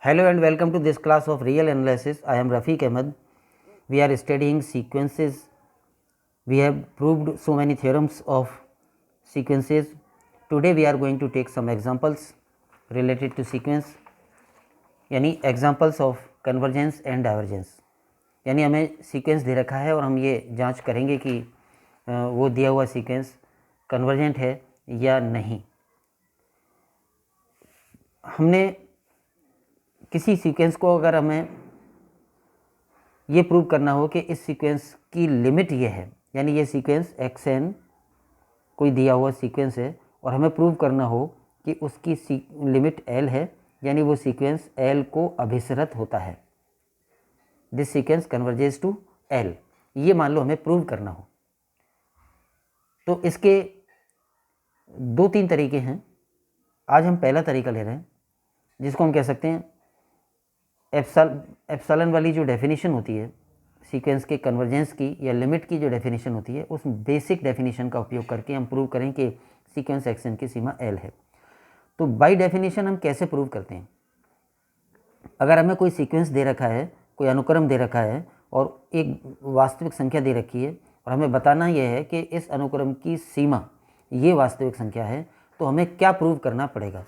Hello and welcome to this class of real analysis. I am Rafiq Ahmed. We are studying sequences. We have proved so many theorems of sequences. Today we are going to take some examples related to sequence, यानी examples of convergence and divergence. यानी हमें sequence दे रखा है और हम ये जांच करेंगे कि वो दिया हुआ सीक्वेंस कन्वर्जेंट है या नहीं. हमने किसी सीक्वेंस को अगर हमें ये प्रूव करना हो कि इस सीक्वेंस की लिमिट ये है, यानी ये सीक्वेंस एक्स एन कोई दिया हुआ सीक्वेंस है और हमें प्रूव करना हो कि उसकी लिमिट एल है, यानी वो सीक्वेंस एल को अभिसरित होता है. This sequence converges to L, ये मान लो हमें प्रूव करना हो. तो इसके दो तीन तरीके हैं. आज हम पहला तरीका ले रहे हैं जिसको हम कह सकते हैं एप्सिलॉन वाली जो डेफिनेशन होती है सीक्वेंस के कन्वर्जेंस की या लिमिट की जो डेफिनेशन होती है, उस बेसिक डेफिनेशन का उपयोग करके हम प्रूव करें कि सीक्वेंस एक्स एन की सीमा एल है. तो बाय डेफिनेशन हम कैसे प्रूव करते हैं? अगर हमें कोई सीक्वेंस दे रखा है, कोई अनुक्रम दे रखा है और एक वास्तविक संख्या दे रखी है और हमें बताना यह है कि इस अनुक्रम की सीमा ये वास्तविक संख्या है, तो हमें क्या प्रूव करना पड़ेगा?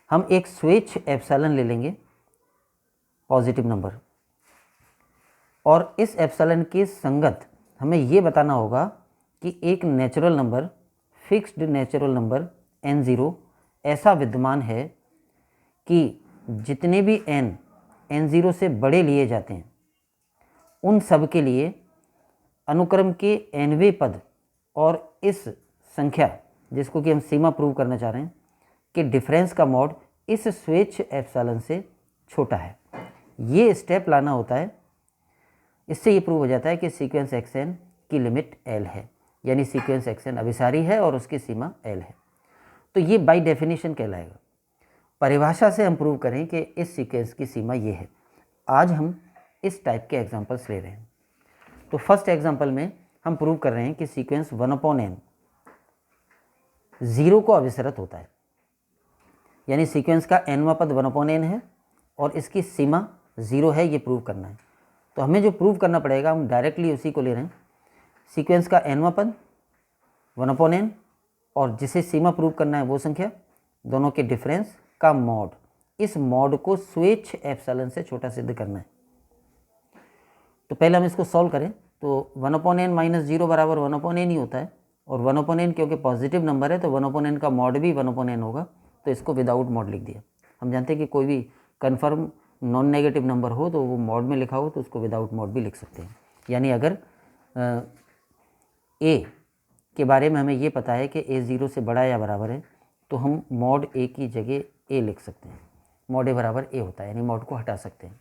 हम एक स्वेच्छ एप्सिलॉन ले लेंगे, पॉजिटिव नंबर, और इस एप्सिलॉन के संगत हमें ये बताना होगा कि एक natural number, fixed natural number n0 ऐसा विद्यमान है कि जितने भी n0 से बड़े लिए जाते हैं उन सब के लिए अनुक्रम के nवें पद और इस संख्या जिसको कि हम सीमा प्रूव करना चाह रहे हैं कि डिफरेंस का मॉड इस स्वेच्छ एप्सिलॉन से छोटा है. ये स्टेप लाना होता है. इससे ये प्रूव हो जाता है कि सीक्वेंस एक्स एन की लिमिट एल है, यानी सीक्वेंस एक्स एन अभिसारी है और उसकी सीमा एल है. तो ये बाय डेफिनेशन कहलाएगा. परिभाषा से हम प्रूव करें कि इस सीक्वेंस की सीमा ये है. आज हम इस टाइप के एग्जांपल्स ले रहे हैं. तो फर्स्ट एग्जांपल में हम प्रूव कर रहे हैं कि सीक्वेंस 1/n 0 को अभिसरित होता है, यानी सीक्वेंस का nवां पद 1/n है और इसकी सीमा 0 है, ये प्रूव करना है. तो हमें जो प्रूव करना पड़ेगा हम डायरेक्टली उसी को ले रहे हैं. सीक्वेंस का nवां पद 1/n और जिसे सीमा प्रूव करना है वो संख्या, दोनों के डिफरेंस का मॉड. इस मॉड को स्वेच्छ एप्सिलॉन से छोटा सिद्ध करना है. तो पहले हम इसको सॉल्व करें. तो 1/n - 0 बराबर 1/n ही होता है और 1/n क्योंकि पॉजिटिव नंबर है तो 1/n का मॉड भी 1/n होगा. तो इसको विदाउट मॉड लिख दिया. हम जानते हैं कि कोई भी कन्फर्म नॉन नेगेटिव नंबर हो तो वो मॉड में लिखा हो तो उसको विदाउट मॉड भी लिख सकते हैं. यानी अगर ए के बारे में हमें ये पता है कि ए 0 से बड़ा या बराबर है तो हम मॉड ए की जगह ए लिख सकते हैं. मॉड ए बराबर ए होता है, यानी मॉड को हटा सकते हैं.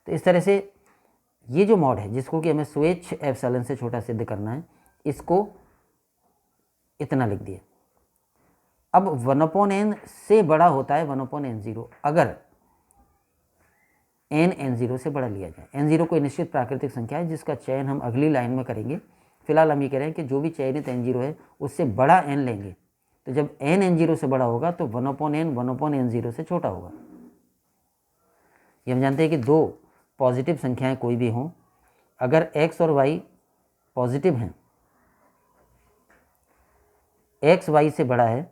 तो इस तरह से ये जो मॉड है जिसको कि हमें स्वेच्छ एप्सिलॉन से छोटा सिद्ध करना है, इसको इतना लिख दिया. अब 1/n से बड़ा होता है 1/n0 अगर n0 से बड़ा लिया जाए. n0 कोई निश्चित प्राकृतिक संख्या है जिसका चयन हम अगली लाइन में करेंगे. फिलहाल हम ये कह रहे हैं कि जो भी चयनित n0 है उससे बड़ा n लेंगे. तो जब n n0 से बड़ा होगा तो 1/n 1/n0 से छोटा होगा. ये हम जानते हैं कि दो पॉजिटिव संख्याएं कोई भी हों, अगर x और y पॉजिटिव हैं, x y से बड़ा है,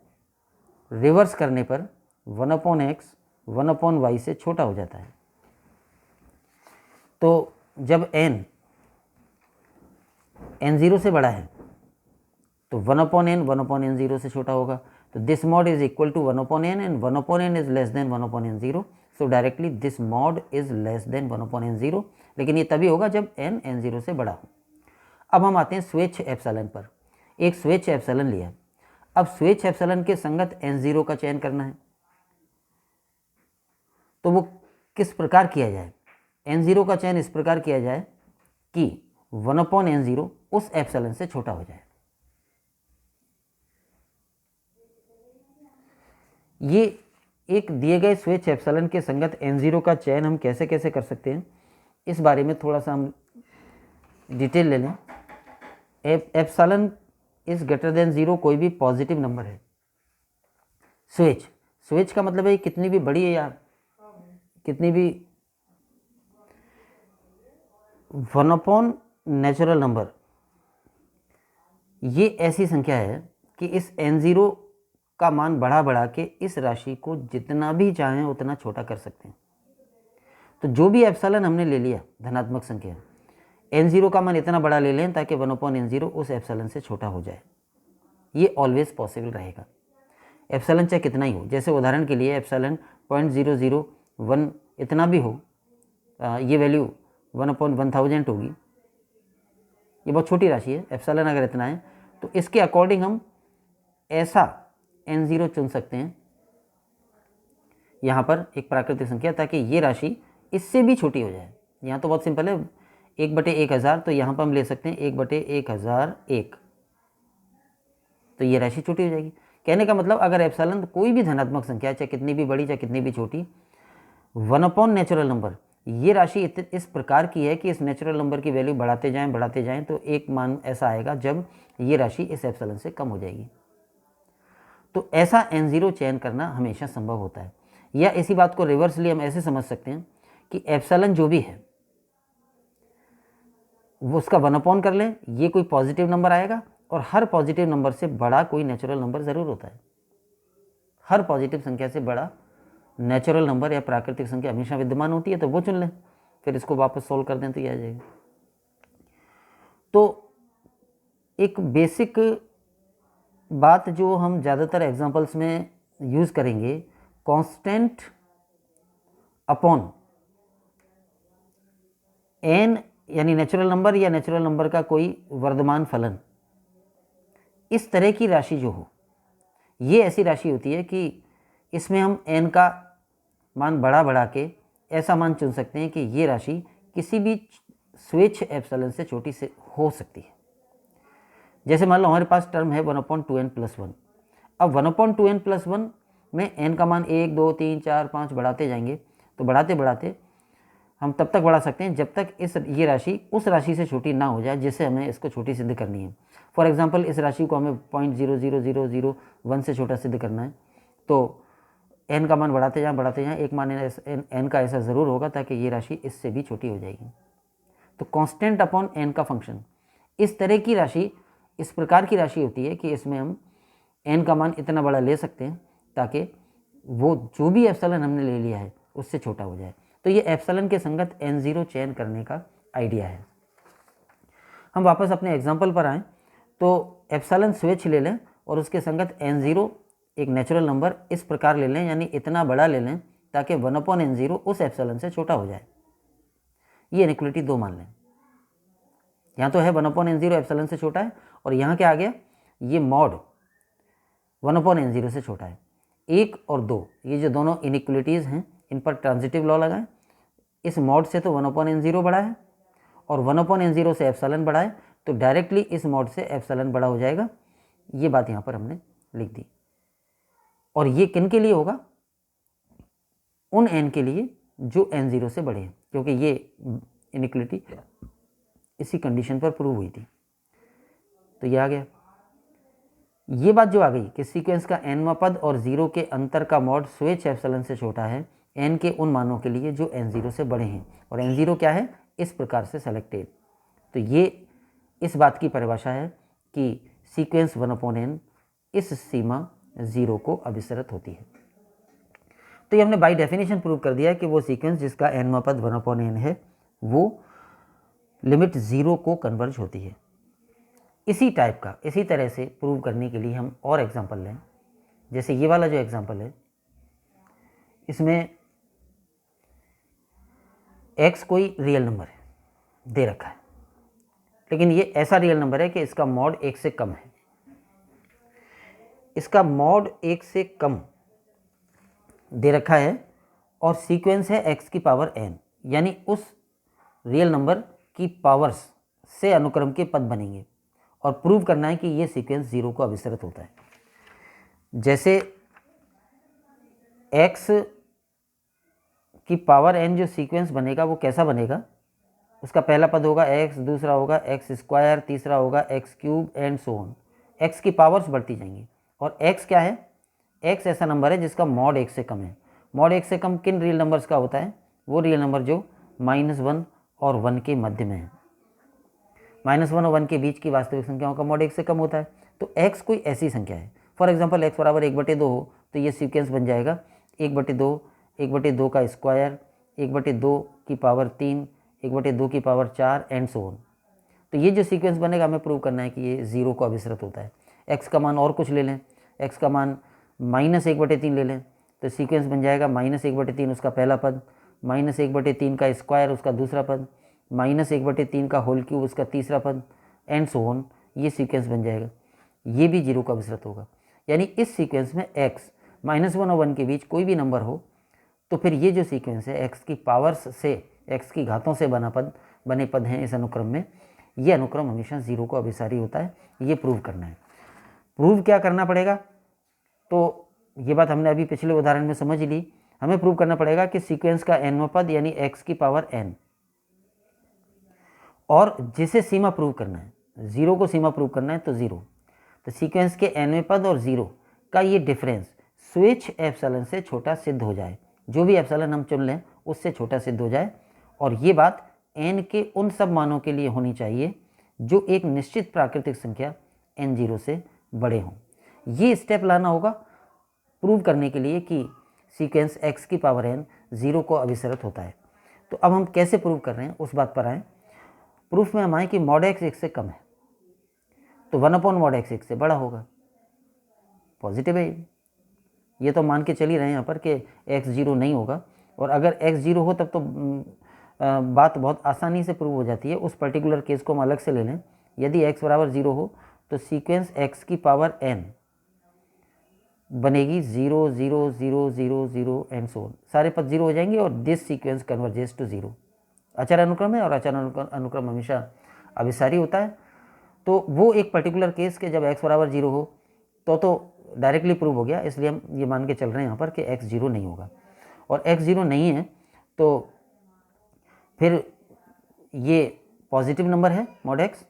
रिवर्स करने पर 1/x 1/y से छोटा हो जाता है. तो जब n0 से बड़ा है तो 1/n 1/n0 से छोटा होगा. तो this mod is equal to 1/n and 1/n is less than 1/n0. So directly this mod is less than 1/n0. लेकिन ये तभी होगा जब n n0 से बड़ा हो. अब हम आते हैं स्वेच्छ एप्सिलॉन पर. एक स्वेच्छ एप्सिलॉन लिया. अब स्वेच्छ एप्सिलॉन के संगत n0 का चयन करना है. तो वो किस प्रकार किया जाए? n0 का चयन इस प्रकार किया जाए कि 1/n0 उस एप्सिलॉन से छोटा हो जाए. ये एक दिए गए स्वेच्छ एप्सिलॉन के संगत n0 का चयन हम कैसे कैसे कर सकते हैं, इस बारे में थोड़ा सा हम डिटेल ले लें. एप्सिलॉन इज ग्रेटर देन 0 कोई भी पॉजिटिव नंबर है. स्वेच्छ का मतलब है कितनी भी बड़ी है या कितनी भी 1/, नेचुरल नंबर, ये ऐसी संख्या है कि इस n0 का मान बढ़ा के इस राशि को जितना भी चाहें उतना छोटा कर सकते हैं। तो जो भी एप्सिलॉन हमने ले लिया धनात्मक संख्या, n0 का मान इतना बड़ा ले लें ताकि 1/n0 उस एप्सिलॉन से छोटा हो जाए। ये ऑलवेज पॉसिबल रहेगा, एप्सिलॉन चाहे कितना ही हो। जैसे उदाहरण के लिए एप्सिलॉन 0.001 इतना भी हो, ये वैल्यू 1/1000 होगी, ये बहुत छोटी राशि है। एप्सिलॉन अगर इतना है तो इसके अकॉर्डिंग हम ऐसा n0 चुन सकते हैं यहाँ पर एक प्राकृतिक संख्या, ताकि ये राशि इससे भी छोटी हो जाए। यहाँ तो बहुत सिंपल है, 1/1000, तो यहाँ पर हम ले सकते हैं 1/1001, तो ये राशि छोटी हो जाएगी। कहने का मतलब अगर एप्सिलॉन कोई भी धनात्मक संख्या, चाहे कितनी भी बड़ी चाहे कितनी भी छोटी, 1/, नेचुरल नंबर, ये राशि इस प्रकार की है कि इस नेचुरल नंबर की वैल्यू बढ़ाते जाएं तो एक मान ऐसा आएगा जब ये राशि इस एप्सिलॉन से कम हो जाएगी। तो ऐसा n0 चयन करना हमेशा संभव होता है। या इसी बात को रिवर्सली हम ऐसे समझ सकते हैं कि एप्सिलॉन जो भी है वो उसका 1/, कर लें, ये कोई पॉजिटिव नंबर आएगा, और हर पॉजिटिव नंबर से बड़ा कोई नेचुरल नंबर ज़रूर होता है। हर पॉजिटिव संख्या से बड़ा नेचुरल नंबर या प्राकृतिक संख्या हमेशा विद्यमान होती है, तो वो चुन लें, फिर इसको वापस सॉल्व कर दें तो ये आ जाएगा। तो एक बेसिक बात जो हम ज़्यादातर एग्जांपल्स में यूज़ करेंगे, कांस्टेंट अपॉन n, यानी नेचुरल नंबर या नेचुरल नंबर का कोई वर्धमान फलन, इस तरह की राशि जो हो, ये ऐसी राशि होती है कि इसमें हम n का मान बढ़ा के ऐसा मान चुन सकते हैं कि ये राशि किसी भी स्वेच्छ एप्सिलॉन से छोटी से हो सकती है। जैसे मान लो हमारे पास टर्म है 1/2n+1। अब 1/2n+1 में n का मान 1, 2, 3, 4, 5 बढ़ाते जाएंगे, तो बढ़ाते हम तब तक बढ़ा सकते हैं जब तक ये राशि उस राशि से छोटी ना हो जाए जिससे हमें इसको छोटी सिद्ध करनी है। फॉर एग्जांपल इस राशि को हमें 0.00001 से छोटा सिद्ध करना है, तो n का मान बढ़ाते जाएं, एक मान n का ऐसा ज़रूर होगा ताकि ये राशि इससे भी छोटी हो जाएगी। तो कांस्टेंट अपॉन n का फंक्शन इस तरह की राशि, इस प्रकार की राशि होती है कि इसमें हम n का मान इतना बड़ा ले सकते हैं ताकि वो जो भी एप्सिलॉन हमने ले लिया है उससे छोटा हो जाए। तो ये एप्सिलॉन के संगत n0 चयन करने का आइडिया है। हम वापस अपने एग्जाम्पल पर आएँ तो एप्सिलॉन स्वेच्छ ले लें और उसके संगत n0 एक नेचुरल नंबर इस प्रकार ले लें, यानी इतना बड़ा ले लें ताकि 1/n0 उस एप्सिलॉन से छोटा हो जाए। ये इनइक्वालिटी 2 मान लें। यहाँ तो है 1/n0 एप्सिलॉन से छोटा है, और यहाँ क्या आ गया, ये मॉड 1/n0 से छोटा है। 1 और 2 ये जो दोनों इनइक्वालिटीज़ हैं, इन पर ट्रांजिटिव लॉ लगाएं। इस मॉड से तो 1/n0 बड़ा है और 1/n0 से एप्सिलॉन बड़ा है, तो डायरेक्टली इस मॉड से एप्सिलॉन बड़ा हो जाएगा। ये बात यहाँ पर हमने लिख दी। और ये किन के लिए होगा, उन n के लिए जो n0 से बड़े हैं, क्योंकि ये इनइक्वालिटी इसी कंडीशन पर प्रूव हुई थी। तो ये आ गया। ये बात जो आ गई कि सीक्वेंस का nवां पद और 0 के अंतर का मॉड स्वेच्छ एप्सिलॉन से छोटा है n के उन मानों के लिए जो n0 से बड़े हैं, और n0 क्या है, इस प्रकार से सेलेक्टेड। तो ये इस बात की परिभाषा है कि सीक्वेंस 1/n इस सीमा 0 को अभिसरित होती है। तो ये हमने बाय डेफिनेशन प्रूव कर दिया है कि वो सीक्वेंस जिसका nवां पद 1/n है वो लिमिट 0 को कन्वर्ज होती है। इसी टाइप का, इसी तरह से प्रूव करने के लिए हम और एग्जांपल लें। जैसे ये वाला जो एग्जांपल है, इसमें x कोई रियल नंबर है, दे रखा है, लेकिन ये ऐसा रियल नंबर है कि इसका मॉड 1 से कम है। इसका मॉड 1 से कम दे रखा है और सीक्वेंस है x की पावर n, यानी उस रियल नंबर की पावर्स से अनुक्रम के पद बनेंगे, और प्रूव करना है कि ये सीक्वेंस 0 को अभिसरित होता है। जैसे x की पावर n जो सीक्वेंस बनेगा वो कैसा बनेगा, उसका पहला पद होगा x, दूसरा होगा x², तीसरा होगा x³ and so on. x की पावर्स बढ़ती जाएंगी, और x क्या है, x ऐसा नंबर है जिसका मॉड 1 से कम है। मॉड x से कम किन रियल नंबर्स का होता है? वो रियल नंबर जो -1 और 1 के मध्य में है। -1 और 1 के बीच की वास्तविक संख्याओं का मॉड x से कम होता है। तो x कोई ऐसी संख्या है, फॉर एग्जाम्पल x बराबर 1/2 हो तो ये सीक्वेंस बन जाएगा 1/2, 1/2 का स्क्वायर, 1/2 की पावर 3, 1/2 की पावर 4 एंड सो ऑन। तो ये जो सीक्वेंस बनेगा हमें प्रूव करना है कि ये 0 को अभिसरित होता है। x का मान और कुछ ले लें, x का मान -1/3 ले लें, तो सीक्वेंस बन जाएगा -1/3 उसका पहला पद, -1/3 का स्क्वायर उसका दूसरा पद, -1/3 का होल क्यूब उसका तीसरा पद एंड सो ऑन। ये सीक्वेंस बन जाएगा, ये भी 0 को अभिसरित होगा। यानी इस सीक्वेंस में x -1 और 1 के बीच कोई भी नंबर हो तो फिर ये जो सीक्वेंस है x की पावर्स से, x की घातों से बने पद हैं इस अनुक्रम में, ये अनुक्रम हमेशा 0 को अभिसारी होता है। ये प्रूव करना है। प्रूव क्या करना पड़ेगा? तो ये बात हमने अभी पिछले उदाहरण में समझ ली। हमें प्रूव करना पड़ेगा कि सीक्वेंस का nवां पद यानी x की पावर n, और जिसे सीमा प्रूव करना है, 0 को सीमा प्रूव करना है तो 0, तो सीक्वेंस के nवें पद और 0 का ये डिफरेंस स्विच एप्सिलॉन से छोटा सिद्ध हो जाए। जो भी एप्सिलॉन हम चुन लें उससे छोटा सिद्ध हो जाए, और ये बात n के उन सब मानों के लिए होनी चाहिए जो एक निश्चित प्राकृतिक संख्या n0 से बड़े हों। ये स्टेप लाना होगा प्रूव करने के लिए कि सीक्वेंस x की पावर n 0 को अभिसरित होता है। तो अब हम कैसे प्रूव कर रहे हैं उस बात पर आएँ। प्रूफ में हम आए कि मॉड x 1 से कम है तो 1/mod x 1 से बड़ा होगा। पॉजिटिव है ये तो मान के चल ही रहे हैं यहाँ पर कि x 0 नहीं होगा, और अगर x 0 हो तब तो बात बहुत आसानी से प्रूव हो जाती है। उस पर्टिकुलर केस को हम अलग से ले लें। यदि x बराबर 0 हो तो सीक्वेंस x की पावर n बनेगी 0 0 0 0 0 एंड सो ऑन। सारे पद 0 हो जाएंगे और दिस सीक्वेंस कन्वर्जेस टू 0। अचर अनुक्रम है और अचर अनुक्रम हमेशा अभिसारी होता है। तो वो एक पर्टिकुलर केस के जब x बराबर 0 हो तो डायरेक्टली प्रूव हो गया, इसलिए हम ये मान के चल रहे हैं यहाँ पर कि x 0 नहीं होगा। और x 0 नहीं है तो फिर ये पॉजिटिव नंबर है मॉड x,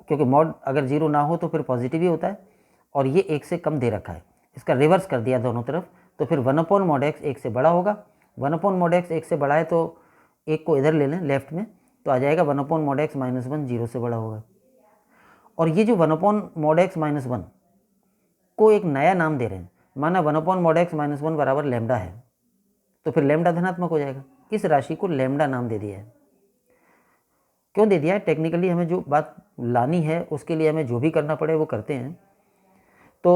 क्योंकि मॉड अगर 0 ना हो तो फिर पॉजिटिव ही होता है, और ये 1 से कम दे रखा है। इसका रिवर्स कर दिया दोनों तरफ, तो फिर 1/mod x 1 से बड़ा होगा। 1/mod x 1 से बड़ा है तो 1 को इधर ले लें लेफ्ट में, तो आ जाएगा 1/mod x -1 0 से बड़ा होगा। और ये जो 1/mod x -1 को एक नया नाम दे रहे हैं, माना 1/mod x -1 बराबर लैम्डा है, तो फिर लैम्डा धनात्मक हो जाएगा। इस राशि को लैम्डा नाम दे दिया है। क्यों दे दिया है? टेक्निकली हमें जो बात लानी है उसके लिए हमें जो भी करना पड़े वो करते हैं। तो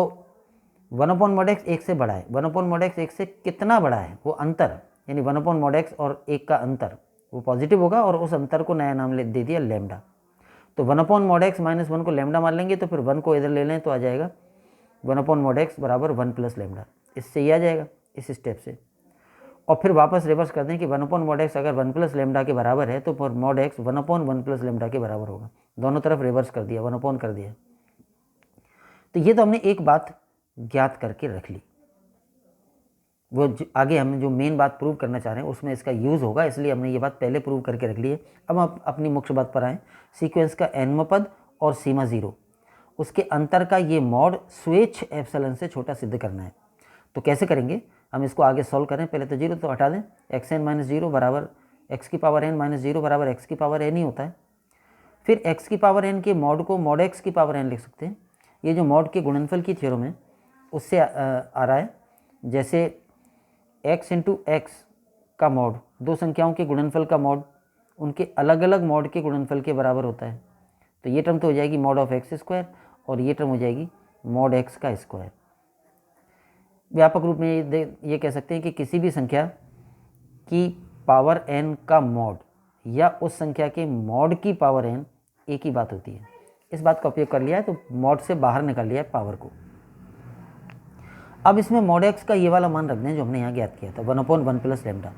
1/mod x 1 से बड़ा है, 1/mod x 1 से कितना बड़ा है वो अंतर, यानी 1/mod x और 1 का अंतर वो पॉजिटिव होगा, और उस अंतर को नया नाम दे दिया लैम्डा। तो 1/mod x -1 को लैम्डा मान लेंगे, तो फिर 1 को इधर ले लें तो आ जाएगा 1/mod x बराबर 1 + लैम्डा। इससे ही आ जाएगा इस स्टेप से। और फिर वापस रिवर्स कर दें कि 1/mod x अगर 1 + लैम्डा के बराबर है तो फिर mod x 1/1 + लैम्डा के बराबर होगा। दोनों तरफ रिवर्स कर दिया, 1/, कर दिया। तो ये तो हमने एक बात ज्ञात करके रख ली। वो आगे हम जो मेन बात प्रूव करना चाह रहे हैं उसमें इसका यूज़ होगा, इसलिए हमने ये बात पहले प्रूव करके रख ली है। अब हम अपनी मुख्य बात पर आएँ। सीक्वेंस का nवां पद और सीमा 0, उसके अंतर का ये मॉड स्वेच्छ एप्सिलॉन से छोटा सिद्ध करना है। तो कैसे करेंगे? हम इसको आगे सॉल्व करें। पहले तो 0 तो हटा दें। xn - 0 बराबर x की पावर n - 0 बराबर x की पावर n ही होता है। फिर x की पावर n के मॉड को mod x की पावर n लिख सकते हैं। ये जो मॉड के गुणनफल की थ्योरम है उससे आ रहा है। जैसे x × x का मॉड, दो संख्याओं के गुणनफल का मॉड उनके अलग अलग मॉड के गुणनफल के बराबर होता है। तो ये टर्म तो हो जाएगी mod of x² और ये टर्म हो जाएगी mod x का स्क्वायर। व्यापक रूप में ये कह सकते हैं कि किसी भी संख्या की पावर n का मॉड या उस संख्या के मॉड की पावर n एक ही बात होती है। इस बात का उपयोग कर लिया है तो मॉड से बाहर निकाल लिया है पावर को। अब इसमें mod x का ये वाला मान रख दें जो हमने यहाँ ज्ञात किया था, 1/1 + लैम्डा,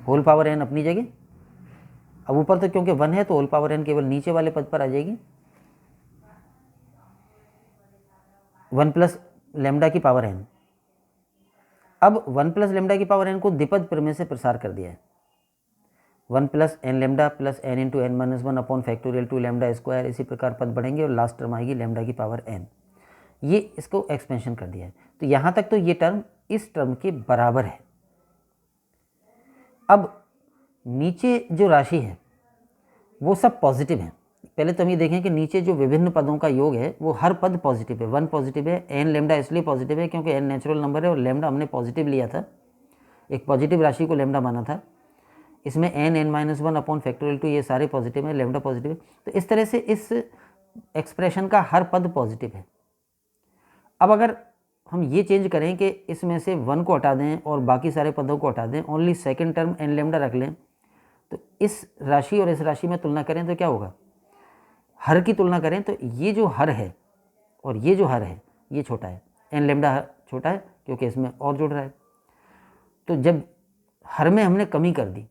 होल पावर n अपनी जगह। अब ऊपर तो क्योंकि 1 है तो होल पावर n केवल नीचे वाले पद पर आ जाएगी, 1 + लैम्डा की पावर n। अब 1 + लैम्डा की पावर n को द्विपद प्रमेय से प्रसार कर दिया है। 1 + n lambda + n × n - 1 upon factorial 2 lambda square, इसी प्रकार पद बढ़ेंगे और लास्ट टर्म आएगी लैम्डा की पावर n। ये इसको एक्सपेंशन कर दिया है। तो यहाँ तक तो ये टर्म इस टर्म के बराबर है। अब नीचे जो राशि है वो सब पॉजिटिव हैं। पहले तो हम ये देखें कि नीचे जो विभिन्न पदों का योग है वो हर पद पॉजिटिव है। 1 पॉजिटिव है, एन लेमडा इसलिए पॉजिटिव है क्योंकि एन नेचुरल नंबर है और लेमडा हमने पॉजिटिव लिया था, एक पॉजिटिव राशि को लेमडा माना था। इसमें n n minus 1 upon factorial 2 ये सारे पॉजिटिव हैं, लेमडा पॉजिटिव है। तो इस तरह से इस एक्सप्रेशन का हर पद पॉजिटिव है। अब अगर हम ये चेंज करें कि इसमें से 1 को हटा दें और बाकी सारे पदों को हटा दें, only second term n lambda रख लें, तो इस राशि और इस राशि में तुलना करें तो क्या होगा, हर की तुलना करें तो ये जो हर है और ये जो हर है ये छोटा है, एन लेमडा छोटा है क्योंकि इसमें और जुड़ रहा है। तो जब हर में हमने कमी कर दी,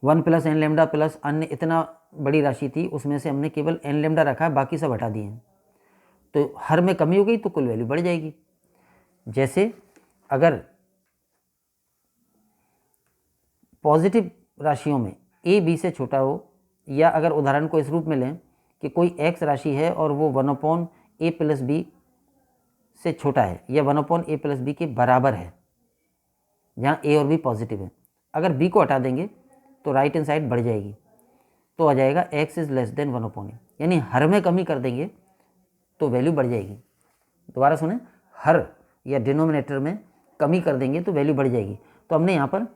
1 प्लस एन लेमडा प्लस अन्य इतना बड़ी राशि थी उसमें से हमने केवल एन लेमडा रखा, बाकी सब हटा दिए, तो हर में कमी हो गई तो कुल वैल्यू बढ़ जाएगी। जैसे अगर पॉजिटिव राशियों में ए बी से छोटा हो, या अगर उदाहरण को इस रूप में लें कि कोई एक्स राशि है और वो 1/a प्लस बी से छोटा है या 1/a प्लस बी के बराबर है, जहाँ ए और बी पॉजिटिव है। अगर बी को हटा देंगे तो राइट हैंड साइड बढ़ जाएगी, तो आ जाएगा x is less than 1/a, यानी हर में कमी कर देंगे तो वैल्यू बढ़ जाएगी। दोबारा सुने, हर या डिनोमिनेटर में कमी कर देंगे तो वैल्यू बढ़ जाएगी। तो हमने यहाँ पर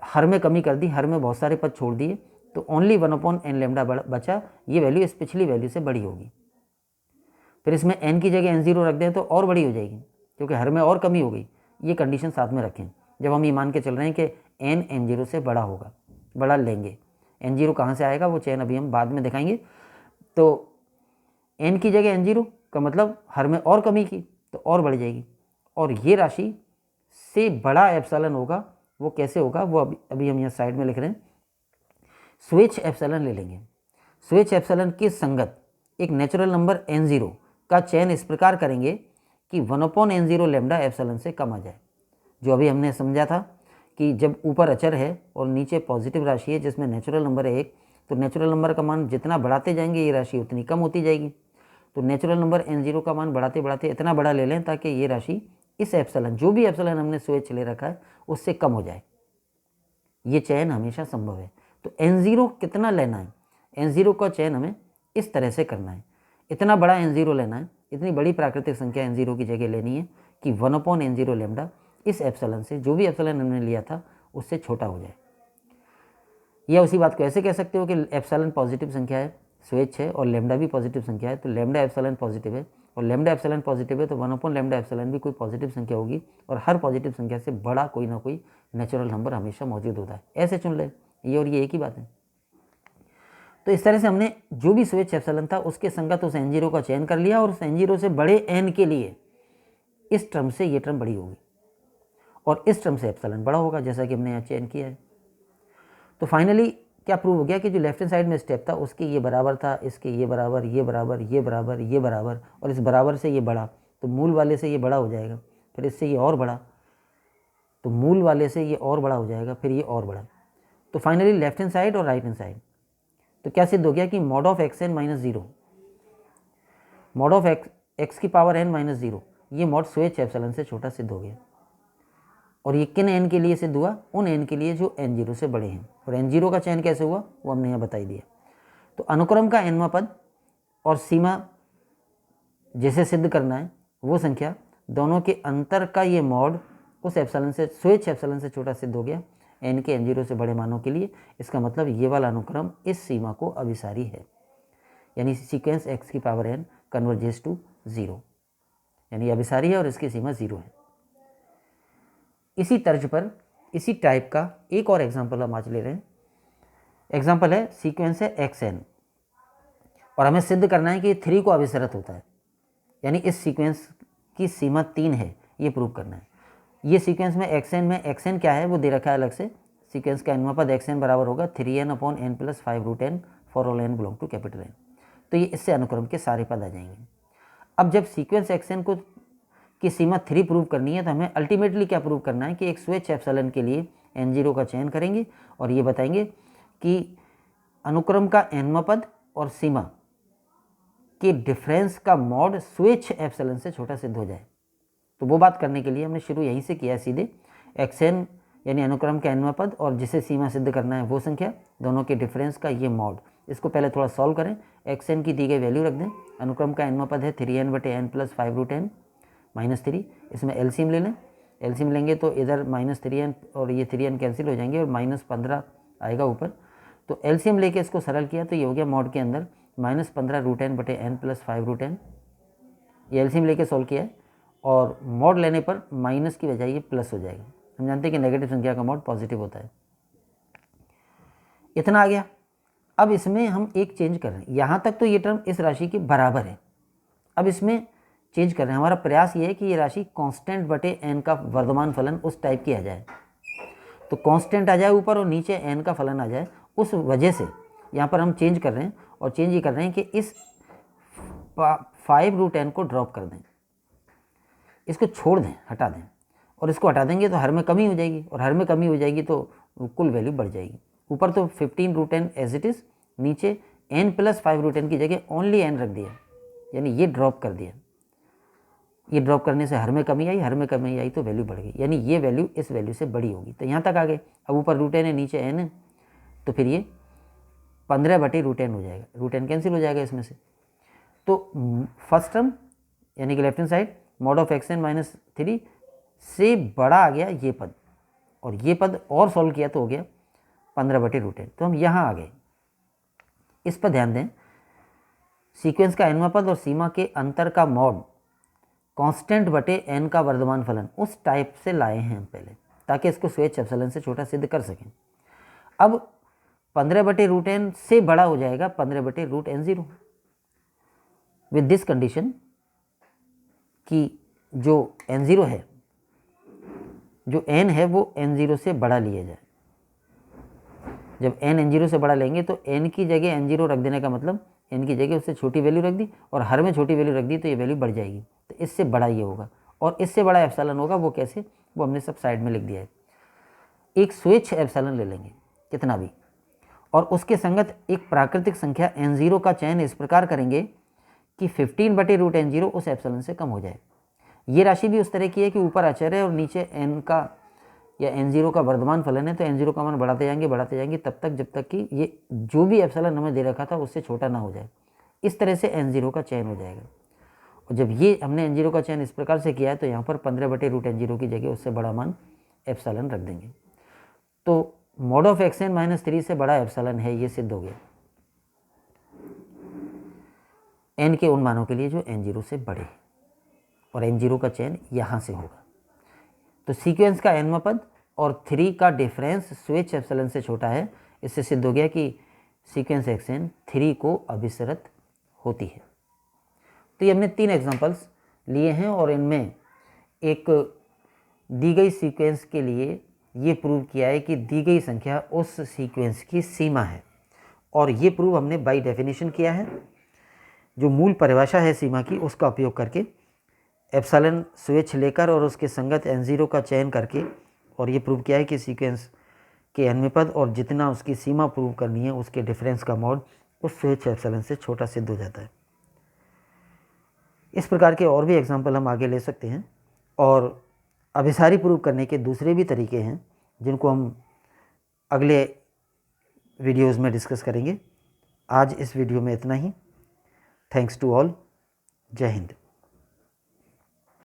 हर में कमी कर दी, हर में बहुत सारे पद छोड़ दिए, तो ओनली 1/n लेमडा बचा, ये वैल्यू इस पिछली वैल्यू से बड़ी होगी। फिर इसमें n की जगह n0 रख दें तो और बड़ी हो जाएगी क्योंकि हर में और कमी हो गई। ये कंडीशन साथ में रखें जब हम ये मान के चल रहे हैं कि n n0 से बड़ा होगा, बड़ा लेंगे। n0 कहाँ से आएगा वो चयन अभी हम बाद में दिखाएंगे। तो n की जगह n0 का मतलब हर में और कमी की तो और बढ़ जाएगी, और ये राशि से बड़ा एप्सिलॉन होगा। वो कैसे होगा वो अभी हम यहाँ साइड में लिख रहे हैं। स्वेच्छ एप्सिलॉन ले लेंगे। स्वेच्छ एप्सिलॉन के संगत एक नेचुरल नंबर n0 का चयन इस प्रकार करेंगे कि 1/n0 लेमडा एप्सिलॉन से कम आ जाए। जो अभी हमने समझा था कि जब ऊपर अचर है और नीचे पॉजिटिव राशि है जिसमें नेचुरल नंबर है 1, तो नेचुरल नंबर का मान जितना बढ़ाते जाएंगे ये राशि उतनी कम होती जाएगी। तो नेचुरल नंबर n0 का मान बढ़ाते बढ़ाते इतना बड़ा ले लें ताकि ये राशि इस एप्सिलॉन, जो भी एप्सिलॉन हमने स्वेच्छ ले रखा है, उससे कम हो जाए। ये चयन हमेशा संभव है। तो n0 कितना लेना है, n0 का चयन हमें इस तरह से करना है। इतना बड़ा n0 लेना है, इतनी बड़ी प्राकृतिक संख्या n0 की जगह लेनी है कि 1/n0 लेमडा इस एप्सिलॉन से, जो भी एप्सिलॉन हमने लिया था, उससे छोटा हो जाए। या उसी बात को ऐसे कह सकते हो कि एप्सिलॉन पॉजिटिव संख्या है, स्वेच्छ है, और लेमडा भी पॉजिटिव संख्या है, तो लेमडा एप्सिलॉन पॉजिटिव है, और लेमडा एप्सिलॉन पॉजिटिव है तो 1/लेमडा एप्सिलॉन भी कोई पॉजिटिव संख्या होगी, और हर पॉजिटिव संख्या से बड़ा कोई ना कोई नेचुरल नंबर हमेशा मौजूद होता है। ऐसे चुन ले, ये और ये एक ही बात है। तो इस तरह से हमने जो भी स्वेच्छ एप्सिलॉन था उसके संगत उस n0 का चयन कर लिया, और उस n0 से बड़े n के लिए इस टर्म से ये टर्म बड़ी होगी और इस टर्म से एप्सिलॉन बड़ा होगा, जैसा कि हमने यहाँ चयन किया है। तो फाइनली क्या प्रूव हो गया कि जो लेफ्ट हैंड साइड में स्टेप था उसके ये बराबर था, इसके ये बराबर, ये बराबर, ये बराबर, ये बराबर, और इस बराबर से ये बड़ा, तो मूल वाले से ये बड़ा हो जाएगा, फिर इससे ये और बड़ा, तो मूल वाले से ये और बड़ा हो जाएगा, फिर ये और बड़ा। तो फाइनली लेफ्ट हैंड साइड और राइट हैंड साइड, तो क्या सिद्ध हो गया कि mod of x n minus 0, mod of x की पावर n माइनस 0, ये मॉड स्वेच्छ एप्सिलॉन से छोटा सिद्ध हो गया। और ये किन n के लिए सिद्ध हुआ, उन n के लिए जो n0 से बड़े हैं। और n0 का चयन कैसे हुआ वो हमने यहाँ बता ही दिया। तो अनुक्रम का nवां पद और सीमा जैसे सिद्ध करना है वो संख्या, दोनों के अंतर का ये मॉड उस एप्सिलॉन से, स्वेच्छ एप्सिलॉन से छोटा सिद्ध हो गया n के n0 से बड़े मानों के लिए। इसका मतलब ये वाला अनुक्रम इस सीमा को अभिसारी है, यानी सीक्वेंस x की पावर n कन्वर्जेस टू 0, यानी अभिसारी है और इसकी सीमा 0 है। इसी तर्ज पर इसी टाइप का एक और एग्जाम्पल हम आज ले रहे हैं। एग्जाम्पल है सीक्वेंस है xn, और हमें सिद्ध करना है कि 3 को अभिसरित होता है, यानी इस सीक्वेंस की सीमा 3 है, ये प्रूव करना है। ये सीक्वेंस में xn क्या है वो दे रखा है अलग से। सीक्वेंस का nवां पद xn बराबर होगा 3n/n + 5√n for all n belong to capital N। तो ये इससे अनुक्रम के सारे पद आ जाएंगे। अब जब सीक्वेंस xn को की सीमा 3 प्रूव करनी है तो हमें अल्टीमेटली क्या प्रूव करना है कि एक स्वेच्छ एप्सिलॉन के लिए n0 का चयन करेंगे और ये बताएंगे कि अनुक्रम का nवां पद और सीमा के डिफरेंस का मॉड स्वेच्छ एप्सिलॉन से छोटा सिद्ध हो जाए। तो तो वो बात करने के लिए हमने शुरू यहीं से किया सीधे xn यानी अनुक्रम का nवां पद और जिसे सीमा सिद्ध करना है वो संख्या, दोनों के डिफरेंस का ये मॉड। इसको पहले थोड़ा सॉल्व करें। xn की दी गई वैल्यू रख दें। अनुक्रम का nवां पद है 3n/n + 5√n -3। इसमें एलसीएम ले लें। एलसीएम लेंगे तो इधर -3n और ये 3n कैंसिल हो जाएंगे और -15 आएगा ऊपर। तो एलसीएम लेके इसको सरल किया तो ये हो गया मॉड के अंदर -15√n/n + 5√n। ये एलसीएम लेके सॉल्व किया है और मॉड लेने पर माइनस की बजाय ये प्लस हो जाएगा। हम जानते हैं कि नेगेटिव संख्या का मॉड पॉजिटिव होता है। इतना आ गया। अब इसमें हम एक चेंज कर रहे हैं। यहाँ तक तो ये टर्म इस राशि के बराबर है। अब इसमें चेंज कर रहे हैं। हमारा प्रयास ये है कि ये राशि कांस्टेंट बटे n का वर्धमान फलन उस टाइप की आ जाए। तो कांस्टेंट आ जाए ऊपर और नीचे n का फलन आ जाए। उस वजह से यहाँ पर हम चेंज कर रहे हैं और चेंज ये कर रहे हैं कि इस 5√n को ड्रॉप कर दें, इसको छोड़ दें, हटा दें। और इसको हटा देंगे तो हर में कमी हो जाएगी और हर में कमी हो जाएगी तो कुल वैल्यू बढ़ जाएगी। ऊपर तो 15√n एज इट इज़, नीचे n + 5√n की जगह ओनली n रख दिया, यानी ये ड्रॉप कर दिया। ये ड्रॉप करने से हर में कमी आई, हर में कमी आई तो वैल्यू बढ़ गई, यानी ये वैल्यू इस वैल्यू से बड़ी होगी। तो यहाँ तक आ गए। अब ऊपर √n है, नीचे n है, तो फिर ये 15/√n हो जाएगा। √n कैंसिल हो जाएगा इसमें से। तो फर्स्ट टर्म यानी कि left hand side mod of xn - 3 से बड़ा आ गया ये पद, और ये पद और सॉल्व किया तो हो गया 15/√n। तो हम यहाँ आ गए। इस पर ध्यान दें, सीक्वेंस का nवां पद और सीमा के अंतर का मॉड कांस्टेंट बटे n का वर्धमान फलन उस टाइप से लाए हैं हम पहले, ताकि इसको स्वेच्छ एप्सिलॉन से छोटा सिद्ध कर सकें। अब 15/√n से बड़ा हो जाएगा 15/√n0 विद दिस कंडीशन कि जो n0 है, जो n है वो n0 से बड़ा लिया जाए। जब n n0 से बड़ा लेंगे तो n की जगह n0 रख देने का मतलब n की जगह उससे छोटी वैल्यू रख दी और हर में छोटी वैल्यू रख दी तो ये वैल्यू बढ़ जाएगी। तो इससे बड़ा ये होगा और इससे बड़ा एप्सिलॉन होगा। वो कैसे, वो हमने सब साइड में लिख दिया है। एक स्वेच्छ एप्सिलॉन ले लेंगे कितना भी, और उसके संगत एक प्राकृतिक संख्या n0 का चयन इस प्रकार करेंगे कि 15/√n0 उस एप्सिलॉन से कम हो जाए। ये राशि भी उस तरह की है कि ऊपर अचर है और नीचे n का या n0 का वर्धमान फलन है, तो n0 का मान बढ़ाते जाएंगे तब तक जब तक कि ये जो भी एप्सिलॉन हमें दे रखा था उससे छोटा ना हो जाए। इस तरह से n0 का चयन हो जाएगा। और जब ये हमने n0 का चयन इस प्रकार से किया है तो यहाँ पर 15/√n0 की जगह उससे बड़ा मान एप्सिलॉन रख देंगे। तो मॉड ऑफ xn - 3 से बड़ा एप्सिलॉन है, ये सिद्ध हो गया n के उन मानों के लिए जो n0 से बड़े हैं, और n0 का चयन यहाँ से होगा। तो सीक्वेंस का nवां पद और 3 का डिफरेंस स्वेच्छ एप्सिलॉन से छोटा है। इससे सिद्ध हो गया कि सीक्वेंस xn 3 को अभिसरित होती है। तो ये हमने 3 एग्जांपल्स लिए हैं और इनमें एक दी गई सीक्वेंस के लिए ये प्रूव किया है कि दी गई संख्या उस सीक्वेंस की सीमा है, और ये प्रूव हमने बाय डेफिनेशन किया है। जो मूल परिभाषा है सीमा की उसका उपयोग करके एप्सिलॉन स्वेच्छ लेकर और उसके संगत n0 का चयन करके, और ये प्रूव किया है कि सीक्वेंस के nवें पद और जितना उसकी सीमा प्रूव करनी है उसके डिफरेंस का मॉड उस स्वेच्छ एप्सिलॉन से छोटा सिद्ध हो जाता है। इस प्रकार के और भी एग्जाम्पल हम आगे ले सकते हैं, और अभिसारी प्रूव करने के दूसरे भी तरीके हैं जिनको हम अगले वीडियोज़ में डिस्कस करेंगे। आज इस वीडियो में इतना ही। Thanks to all. जय हिंद।